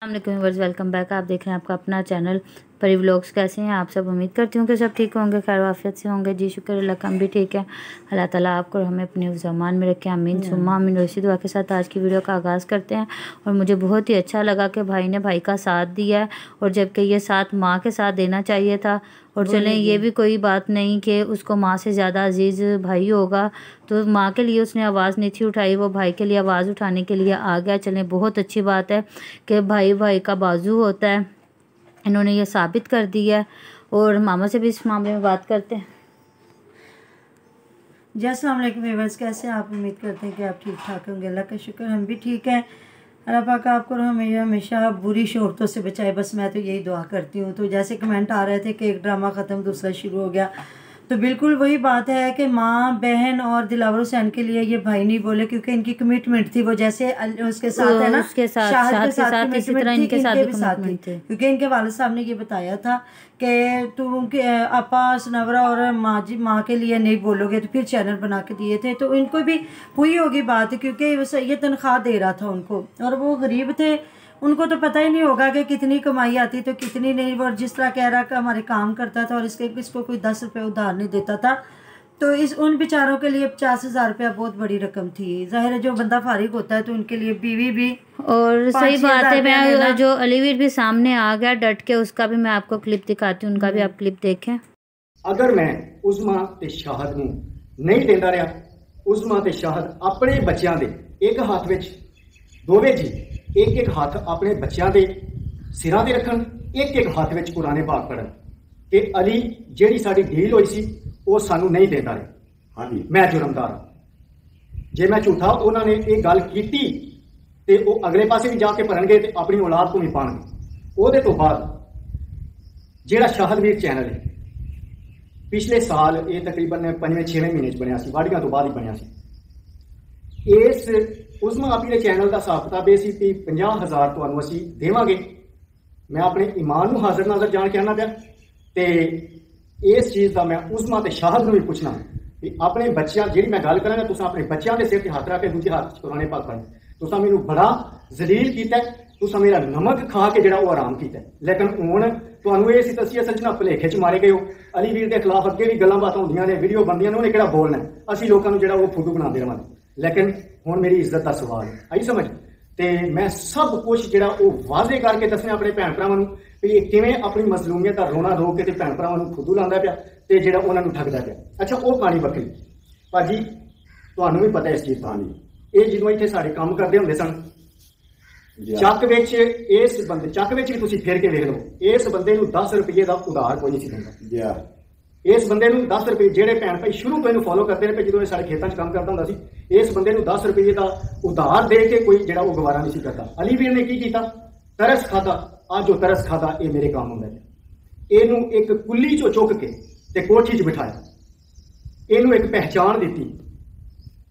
अस्सलामुअलैकुम, welcome back. आप देख रहे हैं आपका अपना चैनल परी व्लॉग्स। कैसे हैं आप सब? उम्मीद करती हूँ कि सब ठीक होंगे, खैर आफियत से होंगे। जी शुक्र अल्लाह का, हम भी ठीक है। अल्लाह ताला आपको हमें अपने ज़मान में रखें, आमीन सुम्मा आमीन। इसी दुआ के साथ आज की वीडियो का आगाज़ करते हैं। और मुझे बहुत ही अच्छा लगा कि भाई ने भाई का साथ दिया है, और जबकि ये साथ माँ के साथ देना चाहिए था। और चलें, ये भी कोई बात नहीं कि उसको माँ से ज़्यादा अजीज़ भाई होगा, तो माँ के लिए उसने आवाज़ नहीं थी उठाई, वो भाई के लिए आवाज़ उठाने के लिए आ गया। चलें, बहुत अच्छी बात है कि भाई भाई का बाजू होता है, इन्होंने ये साबित कर दिया है। और मामा से भी इस मामले में बात करते हैं। जी अस्सलाम वालेकुम व्यूअर्स, कैसे हैं आप? उम्मीद करते हैं कि आप ठीक ठाक होंगे। अल्लाह का शुक्र, हम भी ठीक हैं। अल्लाह पाक आपको हमें हमेशा बुरी शोहरतों से बचाए, बस मैं तो यही दुआ करती हूँ। तो जैसे कमेंट आ रहे थे कि एक ड्रामा ख़त्म दूसरा शुरू हो गया, तो बिल्कुल वही बात है कि माँ बहन और दिलावर हुसैन के लिए ये भाई नहीं बोले, क्योंकि इनकी कमिटमेंट थी। वो जैसे उसके साथ है ना, उसके साथ शाहिद के साथ इसी कमिटमेंट तरह थी, इनके साथ इनके भी भी साथ कमिटमेंट थी। थे। क्योंकि इनके वालिद साहब ने ये बताया था कि तुम आपा सनवरा और माँ के लिए नहीं बोलोगे, तो फिर चैनल बना के दिए थे। तो इनको भी हुई होगी बात, क्योंकि ये तनख्वाह दे रहा था उनको, और वो गरीब थे, उनको तो पता ही नहीं होगा कि कितनी कमाई आती तो कितनी नहीं। वो जिस तरह कह रहा कि हमारे काम करता था और इसको कोई 10 रुपये उधार नहीं देता था, तो उन बेचारों के लिए 50,000 रुपया बहुत बड़ी रकम थी। जाहिर है जो बंदा फारिग होता है तो उनके लिए बीवी भी। और सही बात है, मैं जो अलीवीर भी सामने आ गया डट के, उसका भी मैं आपको क्लिप दिखाती हूँ, उनका भी आप क्लिप देखें। अगर मैं उज़मा ते शाहद नूं नहीं देंदा रहा, उज़मा ते शाहद अपने बच्चों के एक हाथ में दोवे जी एक एक हाथ अपने बच्चों के सिरां ते रखन, एक एक हाथ में कुरान पाक पढ़न कि अली जिहड़ी साडी डील होई सी वो सानू नहीं देंदा रहा। हाँ जी, मैं जुर्मदार हाँ। जे मैं झूठा उन्होंने ये गल कीती ते वो अगले पासे भी जाके भरनगे ते अपनी औलाद को भी पाणगे। ਉਹਦੇ ਤੋਂ ਬਾਅਦ ਜਿਹੜਾ ਸ਼ਾਹਦਵੀਰ ਚੈਨਲ है, पिछले साल ये तकरीबन 5वें-6वें महीने बनया सी, वाड़ियां तो बाद ही बनया सी। इस उज़मा आपी के चैनल का हिसाब किताब यह सी कि 50,000 तुहानू असीं देवांगे। मैं अपने ईमान नूं हाज़र नाज़र जान के आना पिया, ते इस चीज़ का मैं उज़मा ते शाहद नूं भी पुछना कि अपने बच्चों जिहड़ी मैं गल करांगा, तुसां अपने बच्चों के सिर ते हाथ रख के दूजे हाथ च कुरान पाक पढ़न। तुसां मैनूं बड़ा जलील कीता, तुसां मेरा नमक खा के जिहड़ा वो आराम कीता। लेकिन हुण तुहानू ये सी तसी असल च ना भुलेखे च मारे गए हो। अली वीर के खिलाफ अगे भी गल्लां बातां होंदियां ने, वीडियो बनदियां ने, उन्हें किहड़ा बोलना, असीं लोकां नूं जिहड़ा वो फुद्दू बनांदे रहांगे। लेकिन हुण मेरी इज्जत का सवाल है, आई समझ? ते मैं सब कुछ जिहड़ा वो वाजे करके दसना अपने भैन भरावां नूं भी ये किवें अपनी मजलूमियत का रोना रो के ते भैन भरावां नूं फुद्दू लांदा पिया ते जिहड़ा उन्हां नूं ठगदा पिया। अच्छा, वो कहानी बखरी भाजी, तुहानू भी पता इस चीज़ कहानी। ये जदों इत्थे साडे काम करदे हुंदे सन, ਚੱਕ ਵਿੱਚ ਇਸ ਬੰਦੇ ਚੱਕ ਵਿੱਚ ਵੀ ਤੁਸੀਂ ਫੇਰ ਕੇ ਵੇਖ ਲਓ, ਇਸ ਬੰਦੇ ਨੂੰ 10 ਰੁਪਏ ਦਾ ਉਧਾਰ ਕੋਈ ਨਹੀਂ ਸੀ ਦਿੰਦਾ। ਇਸ ਬੰਦੇ ਨੂੰ 10 ਰੁਪਏ, ਜਿਹੜੇ ਭੈਣ ਭਾਈ ਸ਼ੁਰੂ ਤੋਂ ਇਹਨੂੰ ਫੋਲੋ ਕਰਦੇ ਨੇ, ਜਦੋਂ ਇਹ ਸਾਡੇ ਖੇਤਾਂ 'ਚ ਕੰਮ ਕਰਦਾ ਹੁੰਦਾ ਸੀ, ਇਸ ਬੰਦੇ ਨੂੰ 10 ਰੁਪਏ ਦਾ ਉਧਾਰ ਦੇ ਕੇ ਕੋਈ ਜਿਹੜਾ ਉਹ ਗਵਾਰਾ ਨਹੀਂ ਸੀ ਕਰਦਾ। ਅਲੀ ਵੀਰ ਨੇ ਕੀ ਕੀਤਾ? ਤਰਸ ਖਾਦਾ। ਅੱਜ ਉਹ ਤਰਸ ਖਾਦਾ ਇਹ ਮੇਰੇ ਕੰਮ ਹੁੰਦਾ ਹੈ। ਇਹਨੂੰ ਇੱਕ ਕੁੱਲੀ 'ਚੋਂ ਚੁੱਕ ਕੇ ਤੇ ਕੋਠੀ 'ਚ ਬਿਠਾਇਆ, ਇਹਨੂੰ ਇੱਕ ਪਹਿਚਾਣ ਦਿੱਤੀ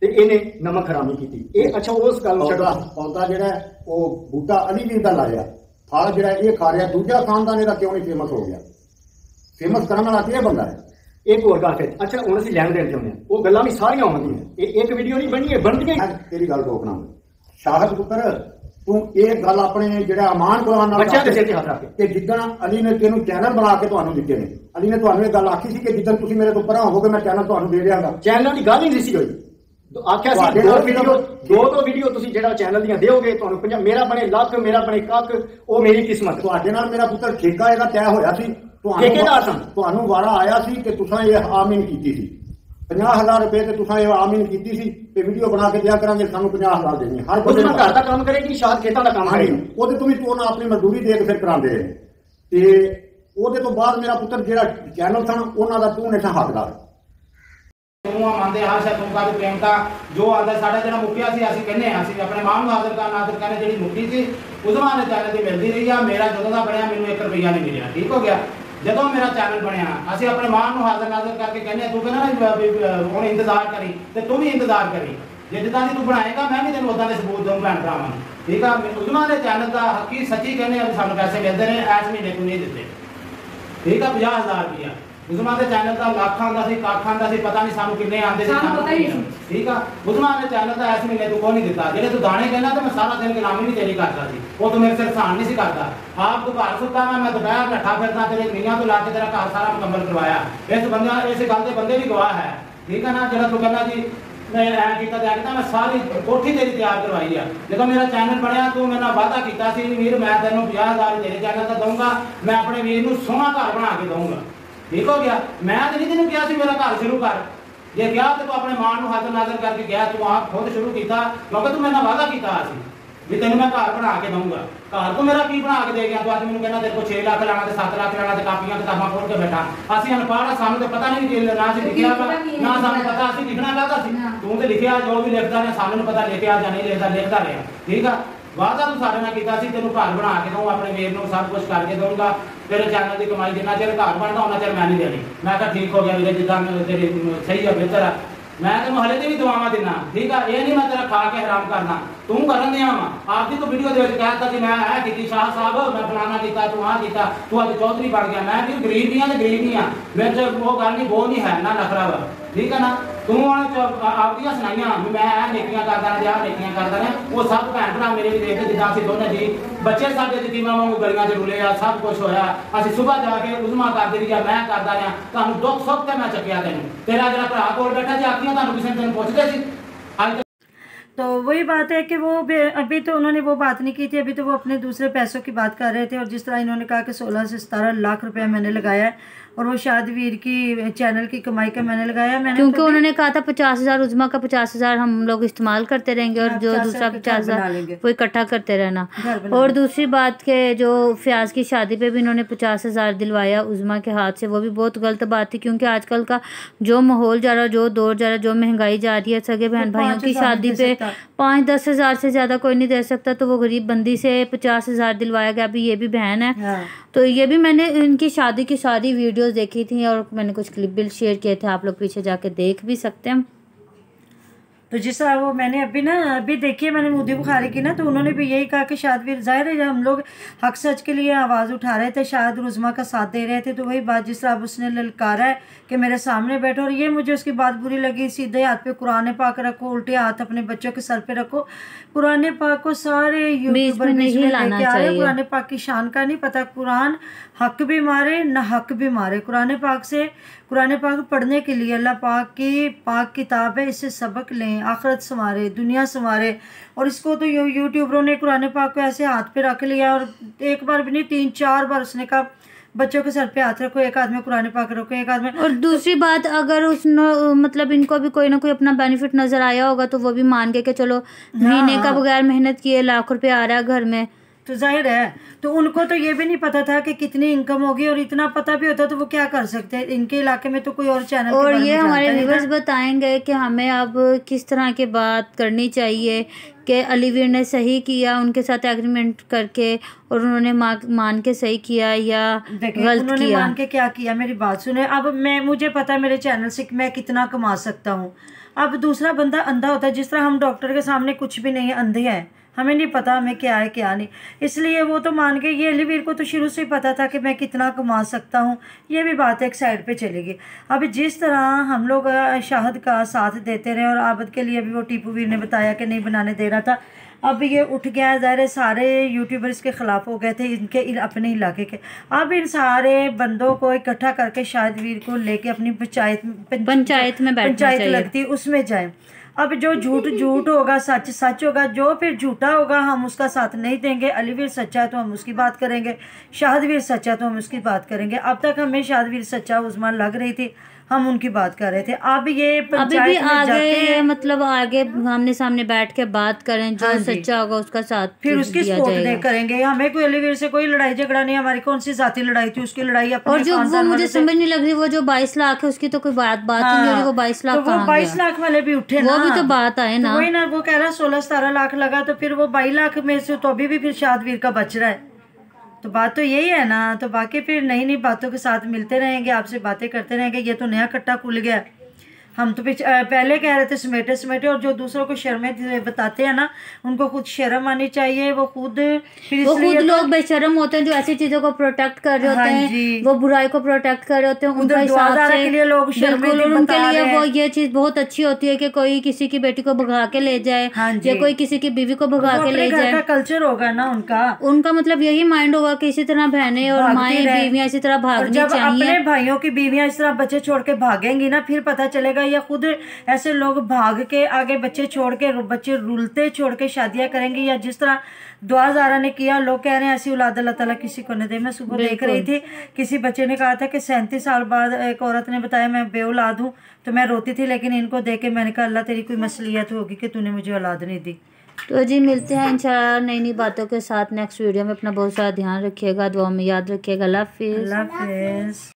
ਤੇ ਇਹਨੇ ਨਮਕ ਹਰਾਮੀ ਕੀਤੀ। ਇਹ ਅੱਛਾ ਉਸ ਗੱਲ ਨੂੰ ਛੱਡੋ, ਪੌਦਾ ਜਿਹੜਾ ਉਹ ਬੂਟਾ ਅਲੀ ਵੀਰ ਦਾ ਲਾਇਆ, ਫਲ ਜਿਹੜਾ ਇਹ ਖਾ ਰਿਹਾ, ਦੂਜਾ ਖਾਨਦਾਨ ਇਹਦਾ ਕਿਉਂ ਨਹੀਂ ਫੇਮਸ ਹੋ ਗਿਆ? ਫੇਮਸ ਕਰਨ ਵਾਲਾ ਕਿਹੜਾ ਬੰਦਾ ਹੈ? एक और गल फिर अच्छा हुण असीं लैण देण चाहुंदे हां, वो गल्लां भी सारियां आउंदियां, ये एक वीडियो नहीं बनी है, बनदियां ही। तेरी गल रोकना शाहद पुत्र, तू ये गल अपने ਜਿਹੜਾ ਅਮਾਨ ਕੁਰਾਨ ਨਾਲ ਬੱਚਿਆਂ ਦੇ ਸਿਰ ਤੇ ਹੱਥ ਰੱਖ ਕੇ ਜਿੱਦਣ ਅਲੀ ਨੇ ਤੈਨੂੰ ਚੈਨਲ ਬਣਾ ਕੇ ਤੁਹਾਨੂੰ ਦਿੱਤੇ ਨੇ, ਅਲੀ ਨੇ ਤੁਹਾਨੂੰ ਇਹ ਗੱਲ ਆਖੀ ਸੀ ਕਿ ਜਿੱਦਣ ਤੁਸੀਂ ਮੇਰੇ ਤੋਂ ਪਰਾਂ ਹੋਵੋਗੇ ਮੈਂ ਚੈਨਲ ਤੁਹਾਨੂੰ ਦੇ ਦਿਆਂਗਾ। ਚੈਨਲਾਂ ਦੀ ਗੱਲ ਹੀ ਨਹੀਂ ਸੀ ਹੋਈ। ਆਖਿਆ ਸੀ ਦੋ ਵੀਡੀਓ ਤੁਸੀਂ ਜਿਹੜਾ ਚੈਨਲ ਦੀਆਂ ਦਿਓਗੇ ਤੁਹਾਨੂੰ ਮੇਰਾ ਬਣੇ ਲੱਖ, ਮੇਰਾ ਬਣੇ ਕੱਖ, ਉਹ ਮੇਰੀ ਕਿਸਮਤ। ਤੁਹਾਡੇ ਨਾਲ ਮੇਰਾ ਪੁੱਤਰ ਠੇਕਾ ਇਹਦਾ ਤੈਅ ਹੋਇਆ ਸੀ, ਤੁਹਾਨੂੰ ਵਾਰਾ ਆਇਆ ਸੀ ਕਿ ਤੁਸੀਂ ਇਹ ਆਮੀਨ ਕੀਤੀ ਸੀ। 50,000 रुपए ਤੇ ਤੁਸੀਂ ਇਹ ਆਮੀਨ ਕੀਤੀ ਸੀ ਤੇ ਵੀਡੀਓ ਬਣਾ ਕੇ ਦਿਆ ਕਰਾਂਗੇ, ਸਾਨੂੰ 50,000 ਦੇਣੀ। ਹਰ ਕੋਈ ਘਰ ਦਾ ਕੰਮ ਕਰੇਗੀ, ਸ਼ਾਇਦ ਖੇਤਾਂ ਦਾ ਕੰਮ ਕਰੇਗੀ, ਉਹਦੇ ਤੋਂ ਵੀ ਤੂੰ ਨਾ ਆਪਣੀ ਮਜ਼ਦੂਰੀ ਦੇ ਕੇ ਫਿਰ ਕਰਾਉਂਦੇ ਤੇ ਉਹਦੇ ਤੋਂ ਬਾਅਦ ਮੇਰਾ ਪੁੱਤਰ ਜਿਹੜਾ ਚੈਨਲ ਸਨ ਉਹਨਾਂ ਦਾ ਤੂੰ ਨੇਸ਼ਾ ਹੱਕਦਾਰ। ਮੰਨਦੇ ਹਾਂ ਸ਼ਾਇਦ ਤੁਮਕਾ ਦੀ ਪ੍ਰੇਮਤਾ ਜੋ ਆਂਦਾ ਸਾਡਾ ਜਿਹੜਾ ਮੁੱਕਿਆ ਸੀ, ਅਸੀਂ ਕਹਿੰਦੇ ਹਾਂ ਅਸੀਂ ਆਪਣੇ ਮਾਂ ਨੂੰ ਹਾਜ਼ਰ ਕਰਨ ਜਿਹੜੀ ਮੁੱਕੀ ਸੀ ਉਜ਼ਮਾ ਦੇ ਚੈਨਲ ਤੇ ਮਿਲਦੀ ਰਹੀ ਆ। ਮੇਰਾ ਜਦੋਂ ਦਾ ਬਣਿਆ ਮੈਨੂੰ 1 ਰੁਪਈਆ ਨਹੀਂ ਮਿਲਿਆ, ਠੀਕ ਹੋ ਗਿਆ। ਜਦੋਂ ਮੇਰਾ ਚੈਨਲ ਬਣਿਆ ਅਸੀਂ ਆਪਣੇ ਮਾਂ ਨੂੰ ਹਾਜ਼ਰ ਨਾਜ਼ਰ ਕਰਕੇ ਕਹਿੰਦੇ ਤੂੰ ਕਹਿੰਦਾ ਹੁਣ ਇੰਤਜ਼ਾਰ ਕਰੀ ਤੇ ਤੂੰ ਵੀ ਇੰਤਜ਼ਾਰ ਕਰੀ, ਜੇ ਜਿੱਦਾਂ ਦੀ ਤੂੰ ਬਣਾਏਗਾ ਮੈਂ ਵੀ ਤੈਨੂੰ ਉਦਾਂ ਦੇ ਸਬੂਤ ਦਊਂ ਭੈਣ ਭਰਾਵਾਂ ਨੂੰ, ਠੀਕ ਆ। ਉਜ਼ਮਾ ਦੇ ਚੈਨਲ ਦਾ ਹੱਕੀ ਸੱਚੀ ਕਹਿੰਦੇ ਆ ਸਾਨੂੰ ਪੈਸੇ ਮਿਲਦੇ ਨੇ, ਇਸ ਮਹੀਨੇ ਤੂੰ ਨਹੀਂ ਦਿੱਤੇ, ਠੀਕ ਆ। 50,000 ਰੁਪਈਆ उस्मा के चैनल का ਲੱਖ ਆਂਦਾ ਸੀ ਕੱਖ ਆਂਦਾ ਸੀ ਪਤਾ ਨਹੀਂ ਸਾਨੂੰ ਕਿੰਨੇ ਆਂਦੇ ਸੀ ਸਾਨੂੰ ਪਤਾ ਹੀ ਨਹੀਂ ਠੀਕ ਆ ਉਸਮਾ ਨੇ ਚੈਨਲ ਦਾ ਇਸ ਮਹੀਨੇ ਤੂੰ ਕੋਈ ਨਹੀਂ ਦਿੱਤਾ ਜਿਹੜੇ ਤੂੰ ਦਾਣੇ ਕਹਿੰਦਾ ਤੇ ਮੈਂ ਸਾਰਾ ਦਿਨ ਗੁਲਾਮੀ ਨਹੀਂ ਤੇਰੀ ਕਰਦਾ ਸੀ ਉਹ ਤੂੰ ਮੇਰੇ ਸਿਰ ਸਾਨ ਨਹੀਂ ਸੀ ਕਰਦਾ ਆਪ ਤੂੰ ਘਰ ਸੁੱਤਾ ਮੈਂ ਦੁਪਹਿਰ ਇਕੱਠਾ ਫਿਰਦਾ ਤੇਰੇ ਨੀਆਂ ਤੋਂ ਲਾ ਕੇ ਤੇਰਾ ਘਰ ਸਾਰਾ ਮੁਕੰਮਲ ਕਰਵਾਇਆ ਇਸ ਬੰਦਾ ਇਸ ਗੱਲ ਦੇ ਬੰਦੇ ਵੀ ਗਵਾਹ ਹੈ ਠੀਕ ਹੈ ਨਾ ਜਿਹੜਾ ਤੂੰ ਕਹਿੰਦਾ ਜੀ मैं ऐ किया देखता मैं सारी कोठी तेरी तैयार करवाई है जो मेरा चैनल बनया तू मेरे वादा किया वीर मैं तेन 50,000 तेरे चैनल का दूंगा मैं अपने वीर को सोहना घर बना के दूंगा ठीक हो गया मैं तो नहीं तेन कहा मेरा घर शुरू कर जे गया तो तू अपने मां को हाजिर नाजर करके गया तू आप खुद शुरू किया क्योंकि तू मेरे वादा किया भी तेन मैं घर बना के दूंगा घर तो मेरा की बना के दे गया तो अज मैंने कहना तेरे को 6 लाख लाना 7 लाख लाना कापियां किताबां खोल के बैठा असं अनपढ़ सानू तो पता नहीं ना लिखिया ना सानू पता असं लिखना कहता तू तो लिखिया जो भी लिखता रहा सानू पता लिखिया या नहीं लिखता रहा ठीक है वादा तू साढ़े नाल कीता सी तेनू घर बना के दूँ अपने वीर को सब कुछ करके दूंगा तेरे चैनल की कमाई जिन्ना चेर घर बनता उन्ना चेर मैं नहीं देनी मैं कहा ठीक हो गया वीरे जिदा तेरी सही है बेहतर है मैं तेन हले भी दुआवां देना ठीक है ये नहीं मैं तेरा खा के हराम करना तू करन दिया वा आपकी तो वीडियो दे कहता कि मैं है की शाह साहब मैं फलाना किया तू हाँ किया तू अज चौधरी बन गया मैं भी गरीब नहीं हाँ गरीब नहीं हाँ मेरे वो गल नहीं वो नहीं है ना नखरा वा ठीक है ना तू आपदियां सुनाइयां मैं नेकियां करदा रहा नेकियां करदा रहा वो सब भैन भरा मेरे भी देखते जिदा असीं दोनों जी बच्चे साडे यतीमां वांगू गलियां च रुले आ सब कुछ होया असीं सुबह जाके उजमा करदे रहिए मैं करदा रहा तुहानूं दुख सुख ते मैं चकिया तैनूं तेरा जिहड़ा भरा कोल बैठा जे आखियां तुहानूं किसी ने तैनूं पुछदे सी अज तो वही बात है कि वो अभी तो उन्होंने वो बात नहीं की थी अभी तो वो अपने दूसरे पैसों की बात कर रहे थे और जिस तरह इन्होंने कहा कि 16 से 17 लाख रुपया मैंने लगाया है और वो शादवीर की चैनल की कमाई का मैंने लगाया मैंने क्योंकि उन्होंने कहा था 50,000 उजमा का 50,000 हम लोग इस्तेमाल करते रहेंगे और जो दूसरा 50,000 वो इकट्ठा करते रहना। और दूसरी बात के जो फयाज की शादी पे भी इन्होंने 50,000 दिलवाया उजमा के हाथ से, वो भी बहुत गलत बात थी क्योंकि आजकल का जो माहौल जा रहा है, जो दौर जा रहा है, जो महंगाई जा रही है, सगे बहन भाइयों की शादी पे 5-10 हज़ार से ज़्यादा कोई नहीं दे सकता, तो वो गरीब बंदी से 50,000 दिलवाया गया। अभी ये भी बहन है तो ये भी मैंने इनकी शादी की सारी वीडियोस देखी थी और मैंने कुछ क्लिप भी शेयर किए थे, आप लोग पीछे जाके देख भी सकते हैं। तो जिस तरह वो मैंने अभी देखिए मैंने मुद्दी बुखारी की ना, तो उन्होंने भी यही कहा कि शादवीर ज़ाहिर है हम लोग हक सच के लिए आवाज़ उठा रहे थे, शायद उज़मा का साथ दे रहे थे, तो वही बात जिस तरह अब उसने ललकारा है कि मेरे सामने बैठो, और ये मुझे उसकी बात बुरी लगी। सीधे हाथ पे कुरान पाक रखो, उल्टे हाथ अपने बच्चों के सर पे रखो, कुरान पाक को सारे यूट्यूबर बीच में लेके आ रहे हैं। कुरान पाक की शान का नहीं पता, कुरान हक भी मारे न हक भी मारे। कुरान पाक पढ़ने के लिए अल्लाह पाक की पाक किताब है, इससे सबक लें, आखिरत संवारे, दुनिया संवारे। और इसको तो यूट्यूबरों ने कुरान पाक को ऐसे हाथ पे रख लिया और एक बार भी नहीं 3-4 बार उसने कहा बच्चों के सर पे हाथ रखो, एक हाथ में कुरान पाक रखो, एक हाथ में। और दूसरी बात अगर मतलब इनको भी कोई ना कोई अपना बेनिफिट नजर आया होगा तो वो भी मान गए कि चलो महीने का बगैर मेहनत किए लाख रुपए आ रहा है घर में, तो जाहिर है। तो उनको तो ये भी नहीं पता था कि कितनी इनकम होगी, और इतना पता भी होता तो वो क्या कर सकते हैं। इनके इलाके में तो कोई और चैनल और ये हमारे व्यूअर्स बताएंगे कि हमें अब किस तरह की बात करनी चाहिए कि अलीवीर ने सही किया उनके साथ एग्रीमेंट करके और उन्होंने मान के सही किया या गलत उन्होंने किया। मान के क्या किया, मेरी बात सुने। अब मुझे पता है मेरे चैनल से मैं कितना कमा सकता हूँ। अब दूसरा बंदा अंधा होता है, जिस तरह हम डॉक्टर के सामने कुछ भी नहीं है, अंधे हैं, हमें नहीं पता हमें क्या है क्या नहीं, इसलिए वो तो मान के। ये अलीवीर को तो शुरू से ही पता था कि मैं कितना कमा सकता हूँ, ये भी बात एक साइड पे चलेगी। अब जिस तरह हम लोग शाहद का साथ देते रहे और आबद के लिए भी वो टीपू वीर ने बताया कि नहीं बनाने दे रहा था, अब ये उठ गया है, ज़ाहिर है सारे यूट्यूबर इसके ख़िलाफ़ हो गए थे, इनके अपने इलाके के। अब इन सारे बंदों को इकट्ठा करके शाहदवीर को लेके अपनी पंचायत लगती है उसमें जाए। अब जो झूठ होगा, सच होगा, जो फिर झूठा होगा हम उसका साथ नहीं देंगे। अलीवीर सच्चा है तो हम उसकी बात करेंगे, शाहदवीर सच्चा है तो हम उसकी बात करेंगे। अब तक हमें शाहदवीर सच्चा उज़मा लग रही थी, हम उनकी बात कर रहे थे। अब ये पंचायत में आगे मतलब आगे आमने सामने बैठ के बात करें, जो सच्चा होगा उसका साथ फिर उसकी सपोर्ट करेंगे। हमें कोई अलीवीर से कोई लड़ाई झगड़ा नहीं, हमारी कौन सी जाती लड़ाई थी, उसकी लड़ाई अपने। और जो वो मुझे समझ नहीं लग रही, वो जो 22 लाख है उसकी तो कोई बात नहीं हो रही, वो 22 लाख, तो वो 22 लाख वाले भी उठे ना, वो भी तो बात आए ना, वही ना। वो कह रहा 16-17 लाख लगा, तो फिर वो 22 लाख में से तो अभी भी फिर शादवीर का बच रहा है। तो बात तो यही है ना। तो बाकी फिर नई नई बातों के साथ मिलते रहेंगे, आपसे बातें करते रहेंगे। ये तो नया कट्टा खुल गया, हम तो पहले कह रहे थे समेटे समेटे, और जो दूसरों को शर्में बताते हैं ना, उनको खुद शर्म आनी चाहिए। वो खुद लोग बेशर्म होते हैं जो ऐसी चीजों को प्रोटेक्ट कर रहे होते हैं, वो बुराई को प्रोटेक्ट कर रहे होते हैं। उनका हिसाब से बिल्कुल उनके लिए वो ये चीज बहुत अच्छी होती है कि कोई किसी की बेटी को भगा के ले जाए या कोई किसी की बीवी को भगा के ले जाए। कल्चर होगा ना उनका मतलब यही माइंड होगा कि इसी तरह बहनें और माएँ बीवियां इसी तरह भागनी चाहिए। अपने भाइयों की बीवियां इस तरह बच्चे छोड़ के भागेंगी ना, फिर पता चलेगा या खुद ऐसे लोग भाग के आगे बच्चे छोड़ के, बच्चे रुलते छोड़ के शादियां करेंगे, या जिस तरह दुआ ज़ारा ने किया। लोग कह रहे हैं ऐसी औलाद अल्लाह ताला किसी को न दे। मैं सुबह देख रही थी, किसी बच्चे ने कहा था कि 37 साल बाद एक औरत ने बताया मैं बेऔलाद हूँ, तो मैं रोती थी, लेकिन इनको देख के मैंने कहा अल्लाह तेरी कोई मसलियत होगी कि तूने मुझे औलाद नहीं दी। तो जी मिलते हैं इंशाल्लाह नई नई बातों के साथ नेक्स्ट वीडियो में। अपना बहुत सारा ध्यान रखिएगा, दुआ में याद रखिएगा। अल्लाह हाफिज़।